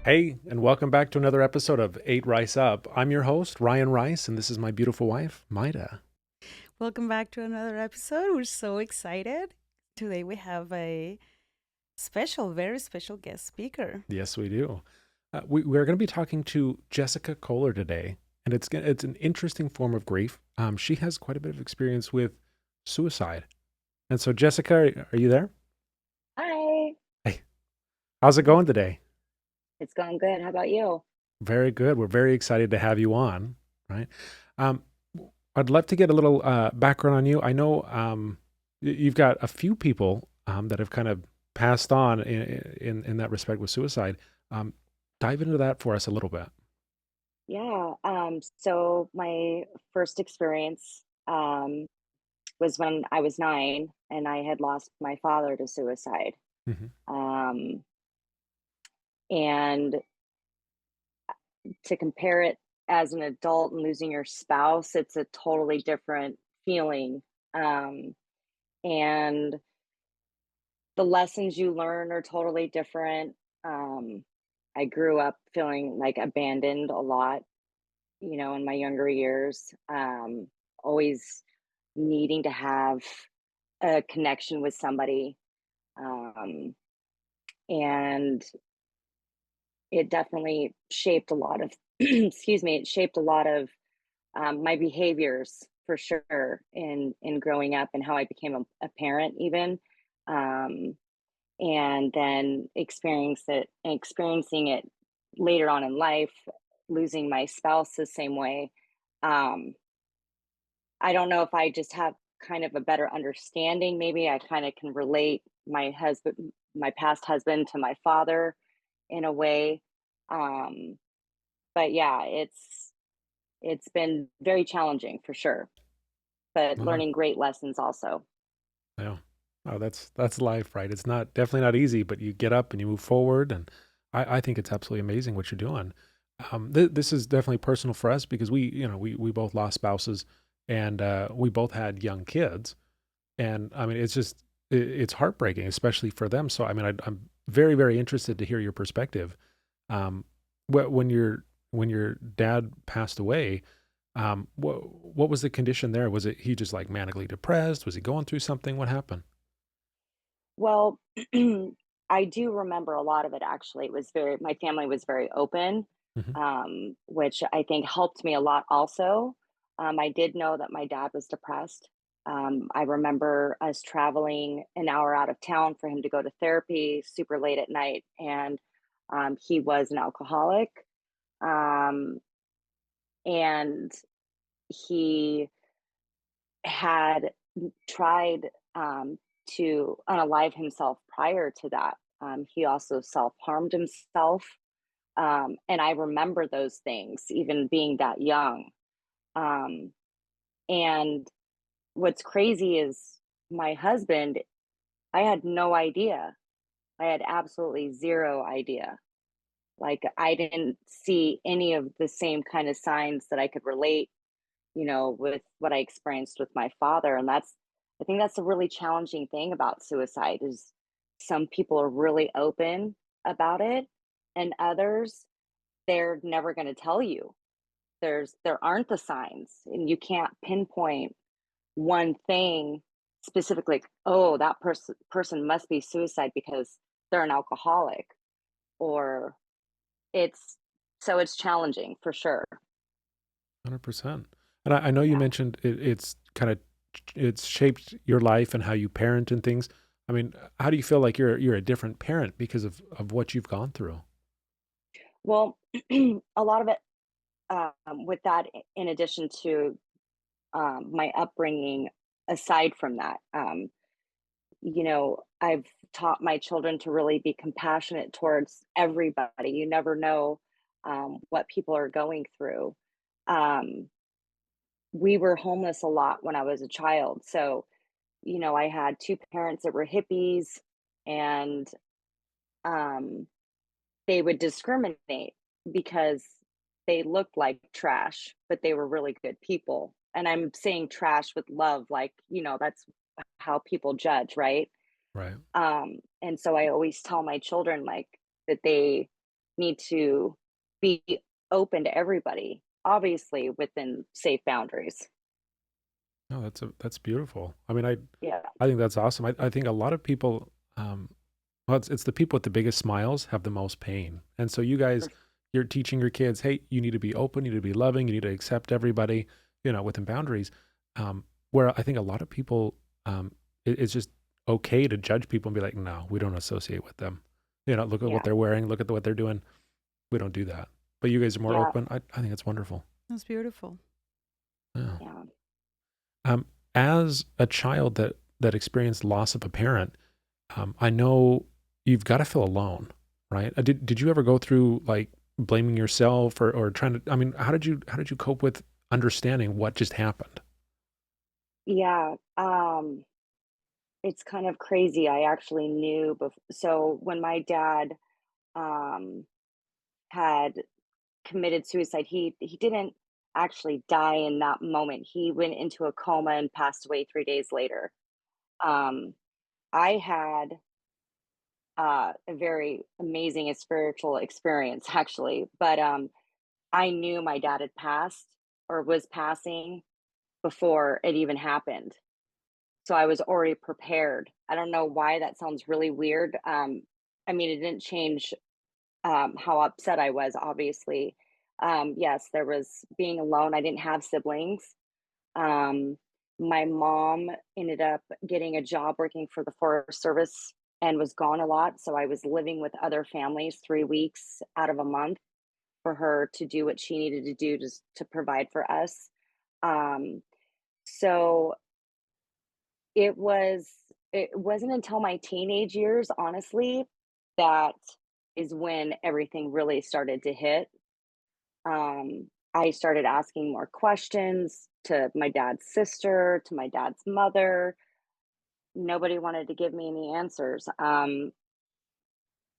Hey, and welcome back to another episode of Eight Rice Up. I'm your host, Ryan Rice, and this is my beautiful wife, Maida. Welcome back to another episode. We're so excited. Today we have a very special guest speaker. Yes, we do. We're going to be talking to Jessica Kohler today, and it's an interesting form of grief. She has quite a bit of experience with suicide. And so, Jessica, are you there? Hi, Hey, how's it going today? it's going good. How about you? Very good. We're very excited to have you on, right? Um, I'd love to get a little background on you. I know you've got a few people that have kind of passed on in that respect with suicide. Um, dive into that for us a little bit. Yeah, so my first experience was when I was 9 and I had lost my father to suicide. Hmm. Um, and to compare it as an adult and losing your spouse, it's a totally different feeling. Um, and the lessons you learn are totally different. Um, I grew up feeling like abandoned a lot, in my younger years, always needing to have a connection with somebody. Um, and it definitely shaped a lot of, excuse me, it shaped a lot of my behaviors for sure in growing up and how I became a parent even. Um, and then experiencing it later on in life, losing my spouse the same way. Um, I don't know if I just have kind of a better understanding. Maybe I kind of can relate my past husband to my father in a way. Um, but yeah, it's been very challenging for sure, but Wow. learning great lessons also. Yeah. Oh, that's life, right? It's not definitely not easy, but you get up and you move forward, and I think it's absolutely amazing what you're doing. This is definitely personal for us because we both lost spouses, and we both had young kids. And I mean, it's heartbreaking, especially for them. So I mean, I'm very, very interested to hear your perspective. Um, when your dad passed away, what was the condition there? Was it he just like manically depressed? Was he going through something? What happened? Well, I do remember a lot of it actually. My family was very open, Hmm. which I think helped me a lot also. I did know that my dad was depressed. I remember us traveling an hour out of town for him to go to therapy super late at night, and he was an alcoholic. Um, and he had tried to unalive himself prior to that. He also self harmed himself. And I remember those things, even being that young. Um, and what's crazy is my husband, I had no idea. I had absolutely zero idea. Like, I didn't see any of the same kind of signs that I could relate, with what I experienced with my father. And I think that's a really challenging thing about suicide is some people are really open about it and others, they're never going to tell you. There aren't the signs and you can't pinpoint one thing specifically, like, oh, that person must be suicide because they're an alcoholic or it's it's challenging for sure. 100%. And I know you Yeah. mentioned it's shaped your life and how you parent and things. I mean, how do you feel like you're a different parent because of what you've gone through? Well, a lot of it with that, in addition to my upbringing, aside from that, I've taught my children to really be compassionate towards everybody. You never know what people are going through. Um, we were homeless a lot when I was a child. So, I had two parents that were hippies and um, they would discriminate because they looked like trash, but they were really good people. And I'm saying trash with love, like, that's how people judge, right? Right. And so I always tell my children like that they need to be open to everybody, obviously within safe boundaries. No, that's beautiful. I mean, Yeah. I think that's awesome. I think a lot of people, well, it's the people with the biggest smiles have the most pain. And so you guys, For you're teaching your kids, hey, you need to be open, you need to be loving, you need to accept everybody, within boundaries. Where I think a lot of people, it's just okay to judge people and be like, no, we don't associate with them. Look at what Yeah. they're wearing, look at what they're doing. We don't do that. But you guys are more Yeah. open. I think it's wonderful. That's beautiful. Yeah. Yeah. Um, as a child that experienced loss of a parent, I know you've got to feel alone, right? Did you ever go through like blaming yourself or trying to? I mean, how did you cope with understanding what just happened? Yeah. It's kind of crazy. I actually knew so when my dad um had committed suicide, he didn't actually die in that moment. He went into a coma and passed away 3 days later. Um I had a very amazing and spiritual experience actually, but I knew my dad had passed or was passing before it even happened. So I was already prepared. I don't know why that sounds really weird. I mean, it didn't change how upset I was, obviously. Yes, there was being alone. I didn't have siblings. Um, my mom ended up getting a job working for the Forest Service and was gone a lot. So I was living with other families 3 weeks out of a month for her to do what she needed to do to provide for us. Um, so it was it wasn't until my teenage years, honestly, that is when everything really started to hit. I started asking more questions to my dad's sister, to my dad's mother. Nobody wanted to give me any answers.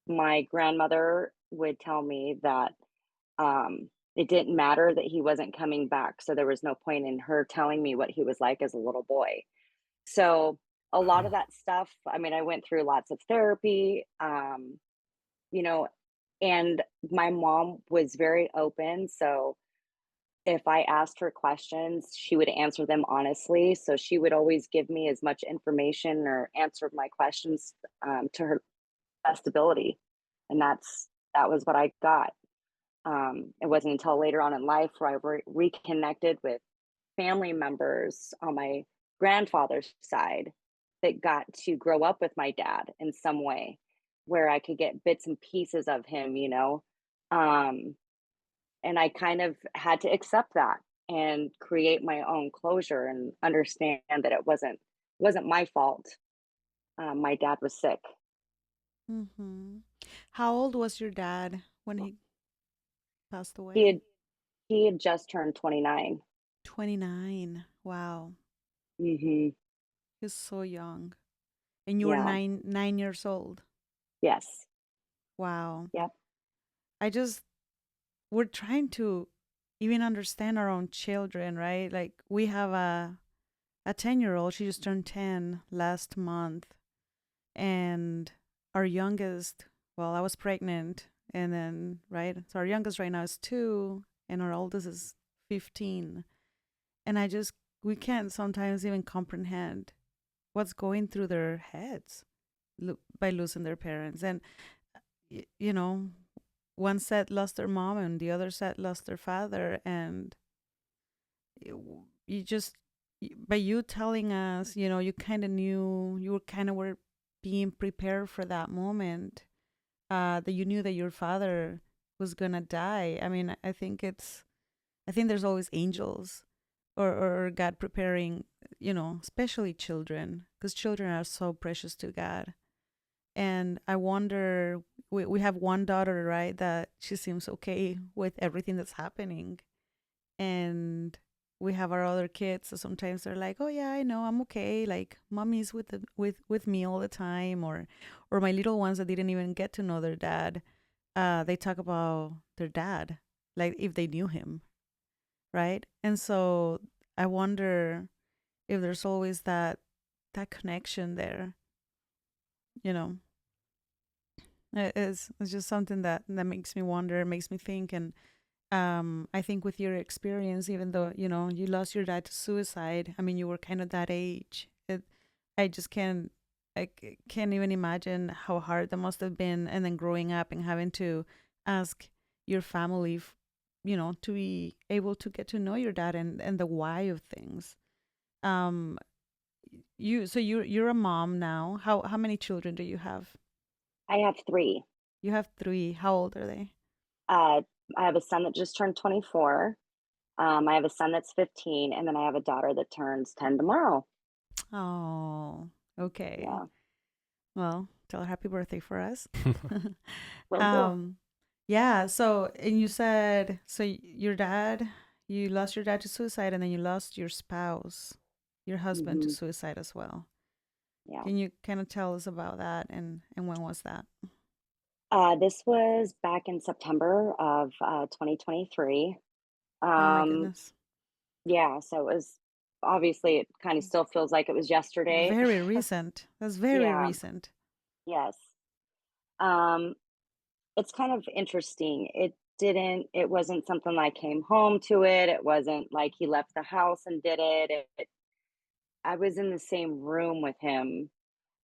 My grandmother would tell me that it didn't matter that he wasn't coming back, so there was no point in her telling me what he was like as a little boy. So a lot of Wow. that stuff, I mean, I went through lots of therapy, you know, and my mom was very open. So if I asked her questions, she would answer them honestly. So she would always give me as much information or answer my questions to her best ability. And that was what I got. It wasn't until later on in life where I reconnected with family members on my grandfather's side that got to grow up with my dad in some way where I could get bits and pieces of him. Um, and I kind of had to accept that and create my own closure and understand that it wasn't my fault. My dad was sick. Mm-hmm. How old was your dad when he passed He away? had he had just turned 29. 29. Wow. Hmm. He's so young. And you were Yeah. nine years old. Yes. Wow. Yep. I just we're trying to even understand our own children, right? Like we have a 10-year-old. She just turned 10 last month. And our youngest, well, I was pregnant and then, right? So our youngest right now is 2 and our oldest is 15. And we can't sometimes even comprehend what's going through their heads by losing their parents. And, you know, one set lost their mom and the other set lost their father. And you just, by you telling us, you kind of knew, you were kind of were being prepared for that moment, that you knew that your father was gonna die. I mean, I think there's always angels or God preparing, especially children, because children are so precious to God. And I wonder, we have one daughter, right, that she seems okay with everything that's happening. And we have our other kids, so sometimes they're like, "Oh yeah, I know, I'm okay. Like mommy's with me all the time," or my little ones that didn't even get to know their dad, they talk about their dad, like if they knew him, right? And so I wonder if there's always that connection there, you know. It's just something that makes me wonder, makes me think, and I think with your experience, even though you lost your dad to suicide, I mean, you were kind of that age. I just can't, can't even imagine how hard that must have been, and then growing up and having to ask your family, to be able to get to know your dad and the why of things. Um, you're a mom now. How many children do you have? I have three. You have three. How old are they? Uh, I have a son that just turned 24. I have a son that's 15, and then I have a daughter that turns 10 tomorrow. Oh, okay. Yeah, Well, tell her happy birthday for us. will do. um, yeah. So, and you said so your dad, you lost your dad to suicide, and then you lost your spouse, your husband to Hmm. suicide as well. Yeah. Can you kind of tell us about that and when was that? This was back in September of 2023. Oh my Um, goodness. yeah, so it was obviously it kind of still feels like it was yesterday. Very recent. That's very Yeah, recent. yes. Um, it's kind of interesting. It wasn't something I came home to it. It wasn't like he left the house and did it. I was in the same room with him.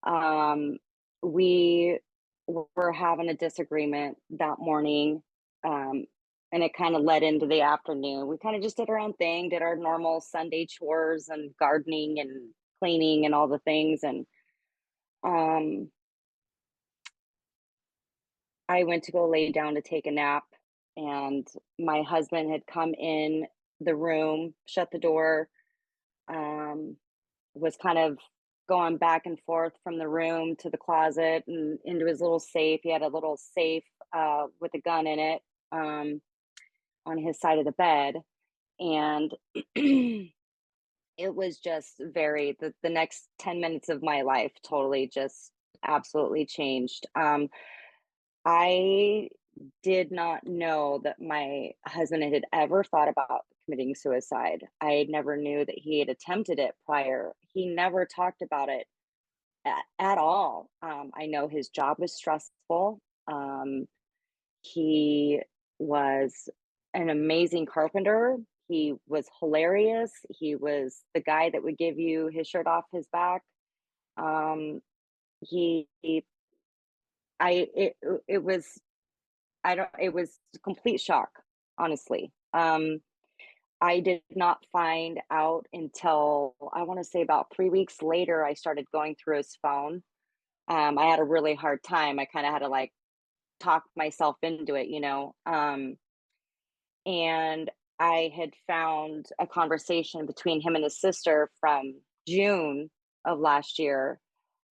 Um, we were having a disagreement that morning. Um, and it kind of led into the afternoon. We kind of just did our own thing, did our normal Sunday chores and gardening and cleaning and all the things. And um, I went to go lay down to take a nap, and my husband had come in the room, shut the door, um, was kind of going back and forth from the room to the closet and into his little safe. He had a little safe with a gun in it, on his side of the bed. And it was just the next 10 minutes of my life totally just absolutely changed. I did not know that my husband had ever thought about committing suicide. I never knew that he had attempted it prior. He never talked about it at all. I know his job was stressful. He was an amazing carpenter. He was hilarious. He was the guy that would give you his shirt off his back. Um, he I it was I don't it was a complete shock, honestly. I did not find out until I want to say about 3 weeks later. I started going through his phone. I had a really hard time. I kind of had to like talk myself into it, and I had found a conversation between him and his sister from June of last year,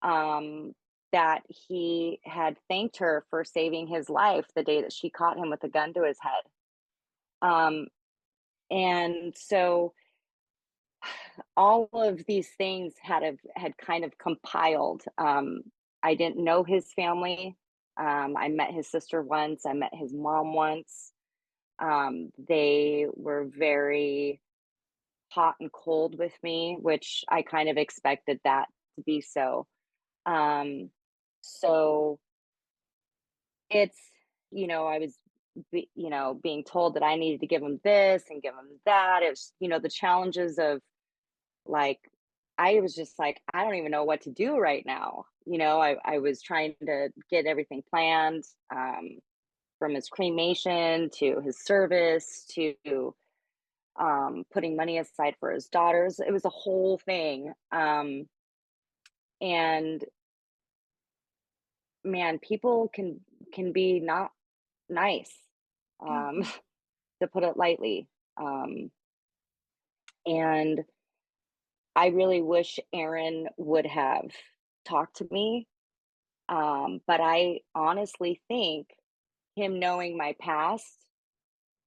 um, that he had thanked her for saving his life the day that she caught him with a gun to his head. Um, and so all of these things had kind of compiled. I didn't know his family. I met his sister once. I met his mom once. They were very hot and cold with me, which I kind of expected that to be so. Um, so it's, I was, being told that I needed to give him this and give him that. It was, the challenges of like, I was just like, I don't even know what to do right now. I was trying to get everything planned, from his cremation to his service to putting money aside for his daughters. It was a whole thing. And man, people can be not nice, um, Hmm. to put it lightly. Um, and I really wish Aaron would have talked to me. But I honestly think him knowing my past,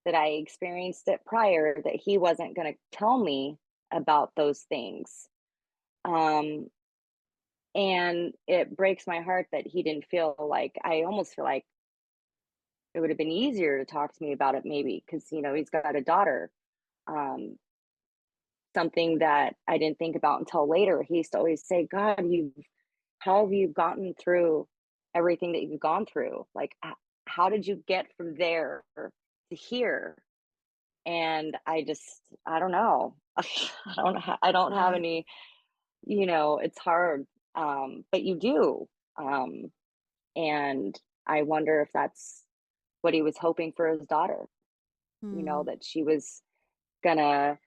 that I experienced it prior, that he wasn't going to tell me about those things. Um, and it breaks my heart that he didn't feel like, I almost feel like it would have been easier to talk to me about it, maybe because, he's got a daughter. Um, Something that I didn't think about until later. He used to always say, God, how have you gotten through? everything that you've gone through. Like, how did you get from there to here? And I don't know. I don't have Right. any, it's hard. But you do. Um, and I wonder if that's what he was hoping for his daughter, Hmm. that she was gonna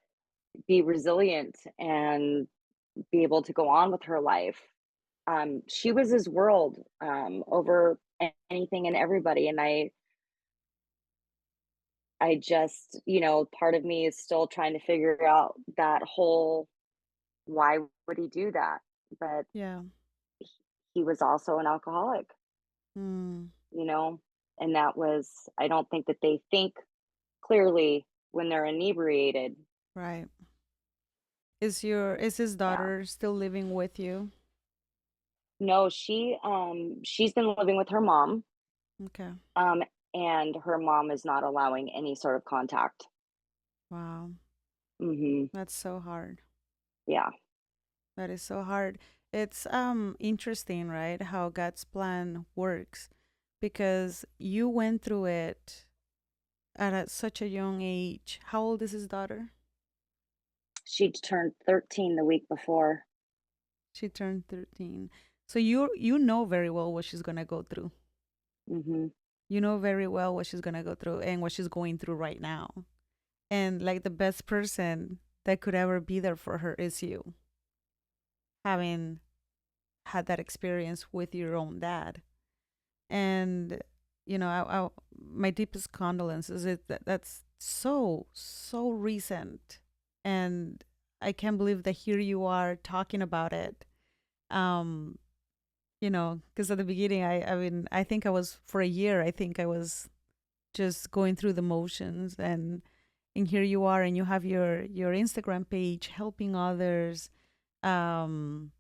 be resilient and be able to go on with her life. She was his world, over anything and everybody. And I just, part of me is still trying to figure out that whole, why would he do that? But Yeah. he he was also an alcoholic, Hmm. you know, and I don't think that they think clearly when they're inebriated. Right. Is his Yeah. daughter still living with you? No, she's been living with her mom, Okay. um, and her mom is not allowing any sort of contact. Wow. Mhm. That's so hard. Yeah. That is so hard. It's interesting, right? How God's plan works because you went through it at such a young age. How old is his daughter? She turned 13 the week before. She turned 13. So you know very well what she's going to go through. Mhm. You know very well what she's going to go through and what she's going through right now. And like the best person that could ever be there for her is you, having had that experience with your own dad. And my deepest condolences. That's so recent, and I can't believe that here you are talking about it. Um, because at the beginning, I think I was for a year. I think I was just going through the motions, and here you are, and you have your Instagram page helping others, um,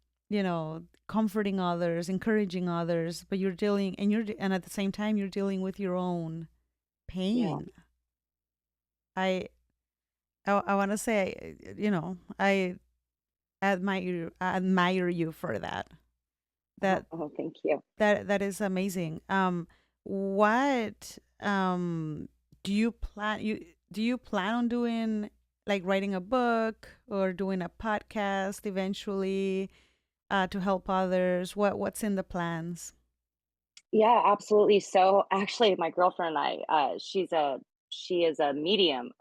comforting others, encouraging others, but and at the same time you're dealing with your own Yeah. pain. I I want to say, I admire you for that. Oh, That oh, thank you. that is amazing. What do you plan on doing, like writing a book or doing a podcast eventually, to help others? What's in the plans? Yeah, absolutely. So actually my girlfriend and she is a medium,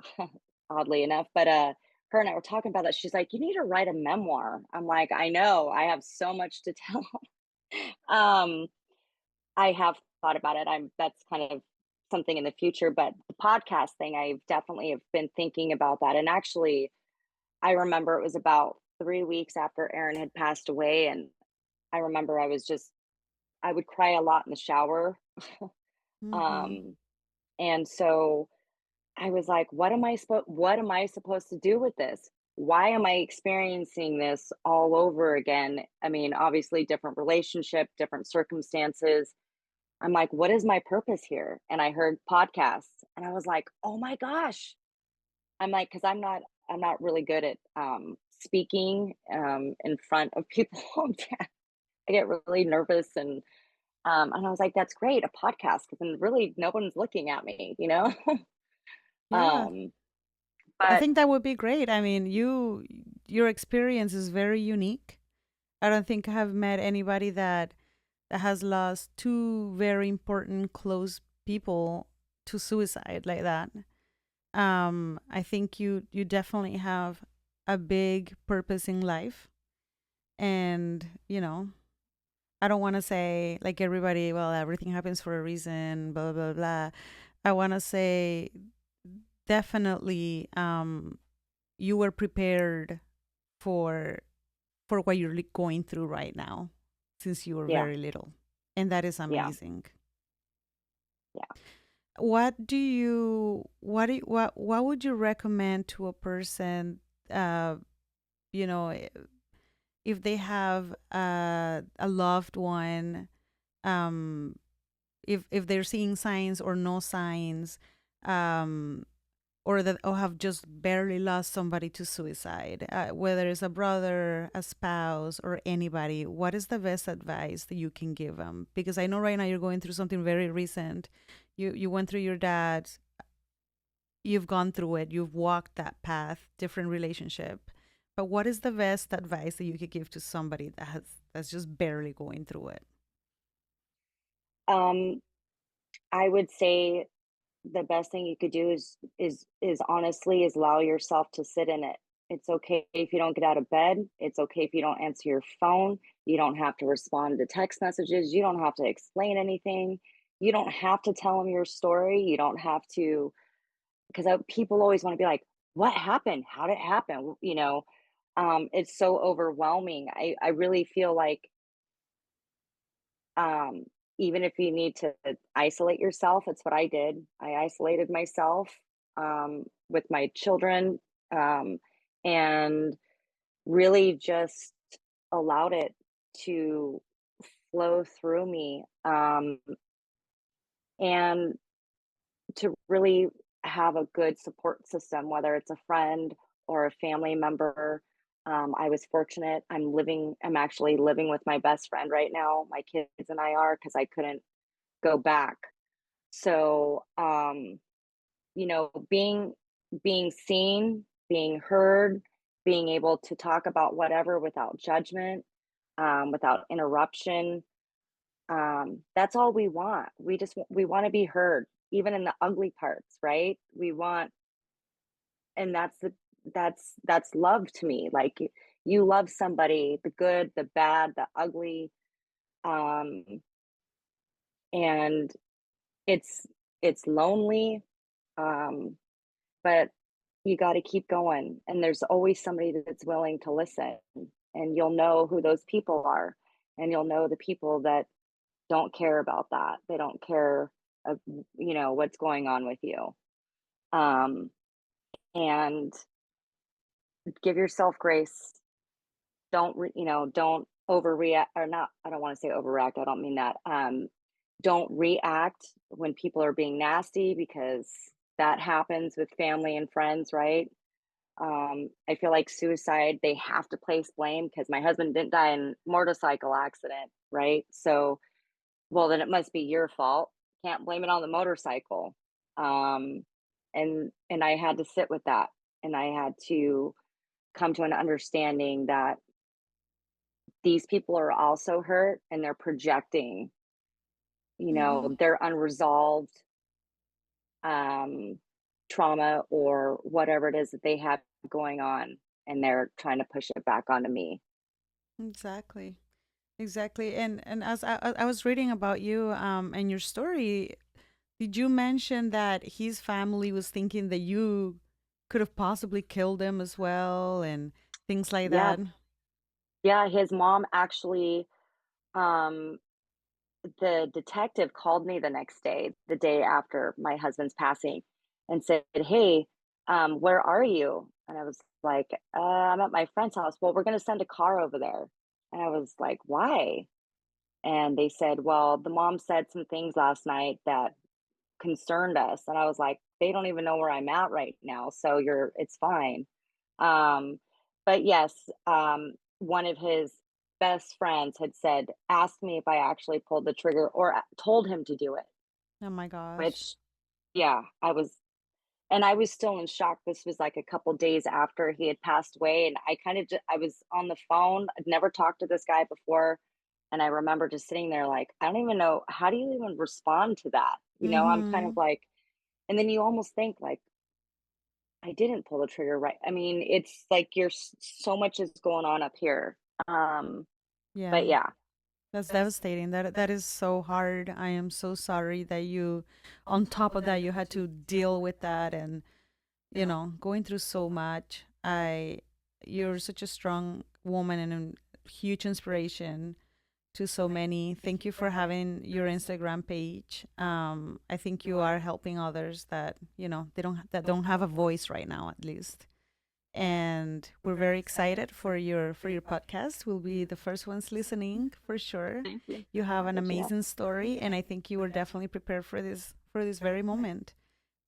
oddly enough, but her and I were talking about that. She's like, "You need to write a memoir." I'm like, "I know. I have so much to tell." um I have thought about it. That's kind of something in the future, but the podcast thing, I definitely have been thinking about that. And actually, I remember it was about 3 weeks after Aaron had passed away, and I remember I would cry a lot in the shower. Mm-hmm. Um, and so I was like, what am I supposed to do with this? Why am I experiencing this all over again? I mean, obviously different relationship, different circumstances. I'm like, what is my purpose here? And I heard podcasts and I was like, oh my gosh. I'm like, because I'm not really good at speaking in front of people. I get really nervous and I was like, that's great, a podcast, because then really no one's looking at me. Yeah, um, I but think that would be great. I mean, your experience is very unique. I don't think I have met anybody that has lost two very important close people to suicide like that. I think you definitely have a big purpose in life, and I don't want to say like everybody, well, everything happens for a reason, blah blah blah. I want to say definitely, you were prepared for what you're going through right now since you were yeah, very little, and that is yeah, amazing. yeah. What would you recommend to a person, uh you know i- if they have a loved one, if they're seeing signs or no signs, um or that or have just barely lost somebody to suicide, whether it's a brother, a spouse, or anybody, what is the best advice that you can give them? Because I know right now you're going through something very recent. You went through your dad. You've gone through it. You've walked that path, different relationship. But what is the best advice that you could give to somebody that's just barely going through it? Um, I would say the best thing you could do is honestly is allow yourself to sit in it. It's okay if you don't get out of bed. It's okay if you don't answer your phone. You don't have to respond to text messages. You don't have to explain anything. You don't have to tell them your story. You don't have to, because people always want to be like, "What happened? How did it happen?" It's so overwhelming. I really feel like um, even if you need to isolate yourself, it's what I did. I isolated myself with my children, um, and really just allowed it to flow through me, and to really have a good support system, whether it's a friend or a family member. I was fortunate. I'm actually living with my best friend right now. My kids and I are, because I couldn't go back. So, being seen, being heard, being able to talk about whatever without judgment, without interruption. That's all we want. We want to be heard, even in the ugly parts, right? We want, and that's love to me. Like you love somebody, the good, the bad, the ugly, um, and it's it's lonely, um, but you got to keep going. And there's always somebody that's willing to listen, and you'll know who those people are, and you'll know the people that don't care about that. They don't care, of, what's going on with you. Um, and give yourself grace. Don't overreact, or not. I don't want to say overreact. I don't mean that. Don't react when people are being nasty, because that happens with family and friends, right? I feel like suicide, they have to place blame because my husband didn't die in a motorcycle accident, right? So, well, then it must be your fault. Can't blame it on the motorcycle. Um, and I had to sit with that, and I had to come to an understanding that these people are also hurt, and they're projecting, Mm-hmm. their unresolved um, trauma or whatever it is that they have going on, and they're trying to push it back onto me. Exactly. Exactly. And as I was reading about you and your story, did you mention that his family was thinking that you could have possibly killed him as well and things like Yeah, that? yeah. His mom actually, um, the detective called me the next day, the day after my husband's passing, and said, "Hey, where are you?" And I was like, "I'm at my friend's house." "Well, we're going to send a car over there." And I was like, "Why?" And they said, "Well, the mom said some things last night that concerned us." And I was like, "They don't even know where I'm at right now, so it's fine." Um, but yes, one of his best friends had said, asked me if I actually pulled the trigger or told him to do it, Oh my gosh. which, yeah, and I was still in shock. This was like a couple days after he had passed away. And I kind of, I was on the phone. I'd never talked to this guy before. And I remember just sitting there like, I don't even know, how do you even respond to that? I'm kind of Mm-hmm. like, and then you almost think like, I didn't pull the trigger, right? I mean, it's like so much is going on up here. Um, Yeah. but yeah, That's devastating. That is so hard. I am so sorry that you on top of that you had to deal with that and going through so much. I You're such a strong woman and a huge inspiration to so many. Thank you for having your Instagram page. I think you are helping others that that don't have a voice right now, at least. And we're very excited for your podcast. We'll be the first ones listening for sure. thank you. You have an Regina. amazing story, and I think you were definitely prepared for this very moment.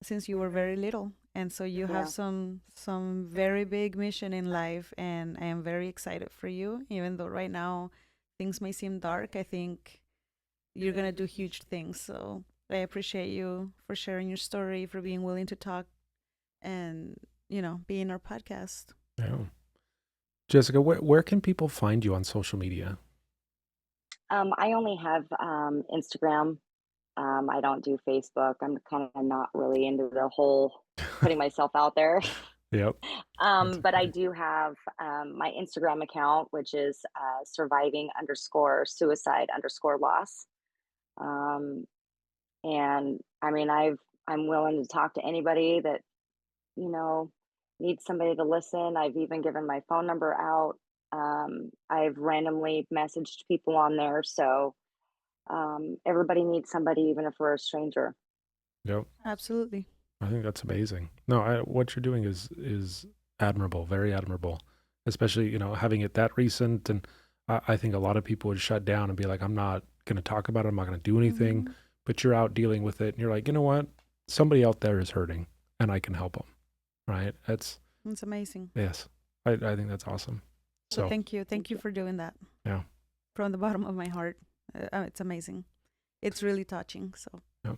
since you were very little, and so you have Yeah. some very big mission in life, and I am very excited for you. Even though right now things may seem dark, I think you're gonna do huge things. So I appreciate you for sharing your story, for being willing to talk, and be in our podcast. Yeah. Jessica, where can people find you on social media? I only have Instagram. I don't do Facebook. I'm kind of not really into the whole putting myself out there. Yep. That's But I okay. do have my Instagram account, which is surviving underscore suicide underscore loss. Um, and I mean, I'm willing to talk to anybody that you know needs somebody to listen. I've even given my phone number out. I've randomly messaged people on there, so everybody needs somebody, even if we're a stranger. Yep. Absolutely. I think that's amazing. No, what you're doing is admirable, very admirable. Especially, having it that recent, and I think a lot of people would shut down and be like, "I'm not going to talk about it. I'm not going to do anything." Hmm. But you're out dealing with it, and you're like, you know what? Somebody out there is hurting, and I can help them. Right? That's It's amazing. yes. I think that's awesome. So So thank you, Thank thank you you. for doing that yeah, from the bottom of my heart. It's amazing. It's really touching. So yeah.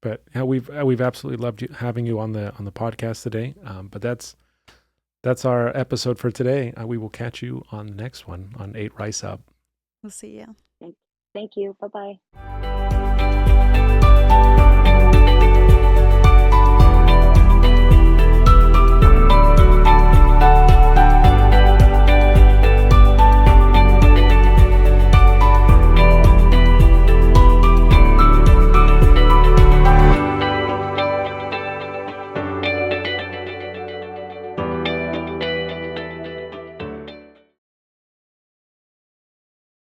But yeah, we've absolutely loved having you on the podcast today. But that's our episode for today. We will catch you on the next one on 8 Rice Up. we'll see you. Thank, thank you. Bye bye.